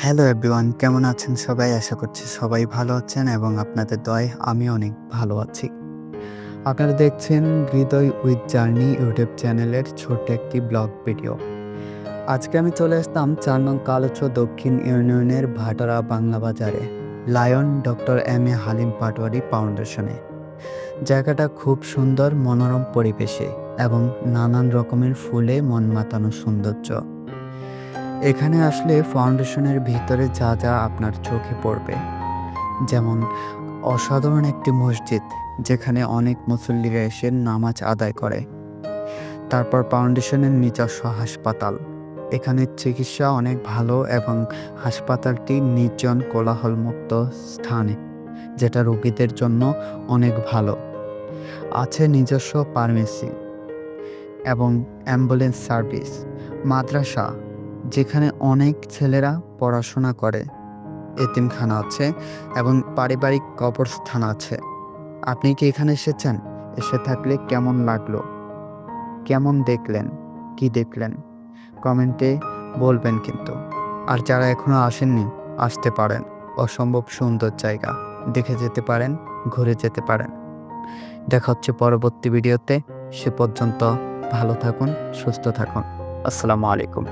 Hello everyone, কেমন আছেন সবাই? আশা করছি সবাই ভালো আছেন এবং আপনাদের দয়ায় আমি অনেক ভালো আছি। আপনারা দেখছেন হৃদয় উইথ জার্নি ইউটিউব চ্যানেলের ছোট্ট একটি ব্লগ ভিডিও। আজকে আমি চলে আসলাম ৪ নং কালুচর দক্ষিণ ইউনিয়নের ভাটারা বাংলা বাজারে lion doctor M A Halim Patwari ফাউন্ডেশনে। জায়গাটা খুব সুন্দর, মনোরম পরিবেশে এবং নানান রকমের ফুলে মন মাতানো সৌন্দর্য। এখানে আসলে ফাউন্ডেশনের ভিতরে যা যা আপনার চোখে পড়বে, যেমন অসাধারণ একটি মসজিদ যেখানে অনেক মুসল্লিরা এসে নামাজ আদায় করে। তারপর ফাউন্ডেশনের নিজস্ব হাসপাতাল, এখানে চিকিৎসা অনেক ভালো এবং হাসপাতালটি নির্জন কোলাহলমুক্ত স্থানে, যেটা রোগীদের জন্য অনেক ভালো। আছে নিজস্ব ফার্মেসি এবং অ্যাম্বুলেন্স সার্ভিস, মাদ্রাসা যেখানে অনেক ছেলেরা পড়াশোনা করে, এতিমখানা আছে এবং পারিবারিক কবরস্থান আছে। আপনি কি এখানে এসেছেন? এসে থাকলে কেমন লাগলো? কেমন দেখলেন? কি দেখলেন? কমেন্টে বলবেন কিন্তু। আর যারা এখনো আসেননি, আসতে পারেন। অসম্ভব সুন্দর জায়গা। দেখে যেতে পারেন, ঘুরে যেতে পারেন। দেখা হচ্ছে পরবর্তী ভিডিওতে। সে পর্যন্ত ভালো থাকুন, সুস্থ থাকুন। আসসালামু আলাইকুম।